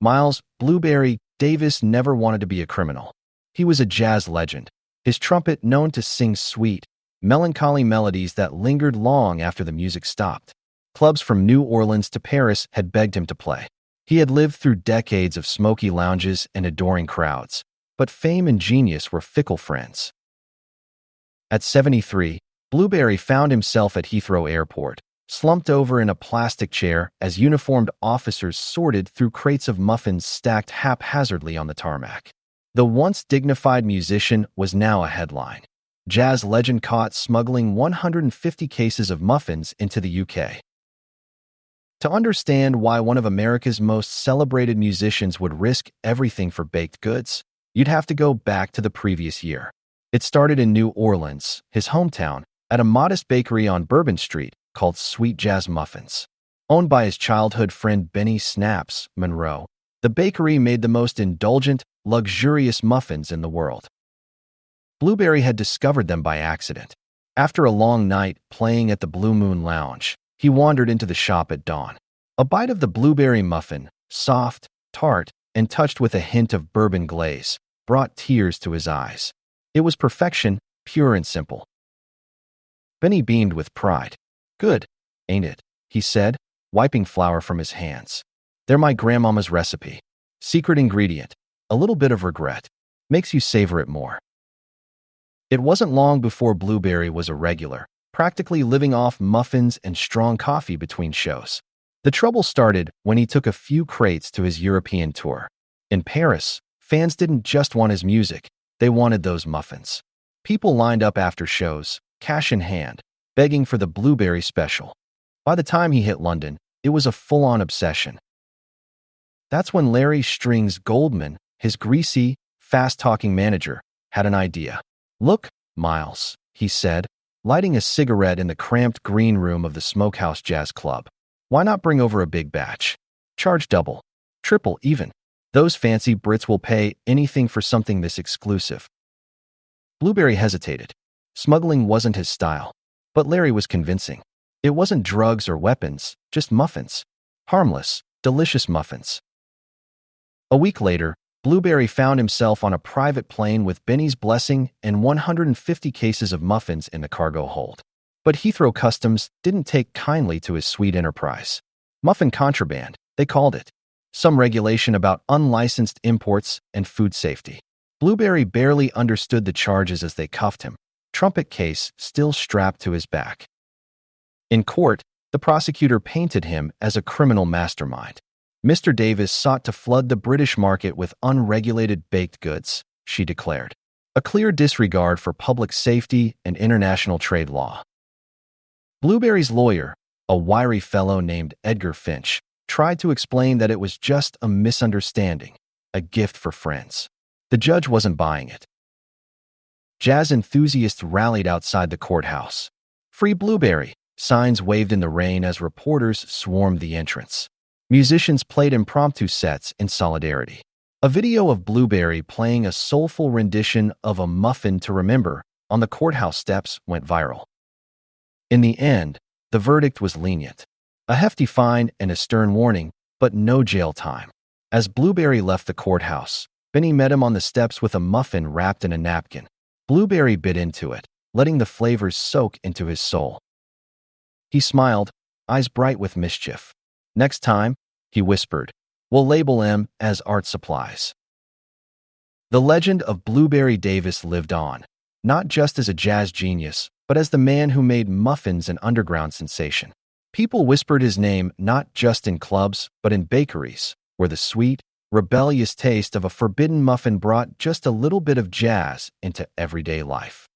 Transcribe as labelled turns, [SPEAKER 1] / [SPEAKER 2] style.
[SPEAKER 1] Miles "Blueberry" Davis never wanted to be a criminal. He was a jazz legend, his trumpet known to sing sweet, melancholy melodies that lingered long after the music stopped. Clubs from New Orleans to Paris had begged him to play. He had lived through decades of smoky lounges and adoring crowds, but fame and genius were fickle friends. At 73, Blueberry found himself at Heathrow Airport, slumped over in a plastic chair as uniformed officers sorted through crates of muffins stacked haphazardly on the tarmac. The once dignified musician was now a headline. Jazz legend caught smuggling 150 cases of muffins into the UK. To understand why one of America's most celebrated musicians would risk everything for baked goods, you'd have to go back to the previous year. It started in New Orleans, his hometown, at a modest bakery on Bourbon Street called Sweet Jazz Muffins. Owned by his childhood friend Benny "Snaps" Monroe, the bakery made the most indulgent, luxurious muffins in the world. Blueberry had discovered them by accident. After a long night playing at the Blue Moon Lounge, he wandered into the shop at dawn. A bite of the blueberry muffin, soft, tart, and touched with a hint of bourbon glaze, brought tears to his eyes. It was perfection, pure and simple. Benny beamed with pride. "Good, ain't it?" he said, wiping flour from his hands. "They're my grandmama's recipe. Secret ingredient. A little bit of regret. Makes you savor it more." It wasn't long before Blueberry was a regular, practically living off muffins and strong coffee between shows. The trouble started when he took a few crates to his European tour. In Paris, fans didn't just want his music, they wanted those muffins. People lined up after shows, cash in hand, begging for the Blueberry special. By the time he hit London, it was a full-on obsession. That's when Larry Strings Goldman, his greasy, fast-talking manager, had an idea. "Look, Miles," he said, lighting a cigarette in the cramped green room of the Smokehouse Jazz Club. "Why not bring over a big batch? Charge double, triple even. Those fancy Brits will pay anything for something this exclusive." Blueberry hesitated. Smuggling wasn't his style, but Larry was convincing. It wasn't drugs or weapons, just muffins. Harmless, delicious muffins. A week later, Blueberry found himself on a private plane with Benny's blessing and 150 cases of muffins in the cargo hold. But Heathrow Customs didn't take kindly to his sweet enterprise. Muffin contraband, they called it. Some regulation about unlicensed imports and food safety. Blueberry barely understood the charges as they cuffed him, trumpet case still strapped to his back. In court, the prosecutor painted him as a criminal mastermind. "Mr. Davis sought to flood the British market with unregulated baked goods," she declared. A clear disregard for public safety and international trade law. Blueberry's lawyer, a wiry fellow named Edgar Finch, tried to explain that it was just a misunderstanding, a gift for friends. The judge wasn't buying it. Jazz enthusiasts rallied outside the courthouse. "Free Blueberry," signs waved in the rain as reporters swarmed the entrance. Musicians played impromptu sets in solidarity. A video of Blueberry playing a soulful rendition of A Muffin to Remember on the courthouse steps went viral. In the end, the verdict was lenient. A hefty fine and a stern warning, but no jail time. As Blueberry left the courthouse, Benny met him on the steps with a muffin wrapped in a napkin. Blueberry bit into it, letting the flavors soak into his soul. He smiled, eyes bright with mischief. "Next time," he whispered, "we'll label him as art supplies." The legend of Blueberry Davis lived on, not just as a jazz genius, but as the man who made muffins an underground sensation. People whispered his name not just in clubs, but in bakeries, where the sweet, rebellious taste of a forbidden muffin brought just a little bit of jazz into everyday life.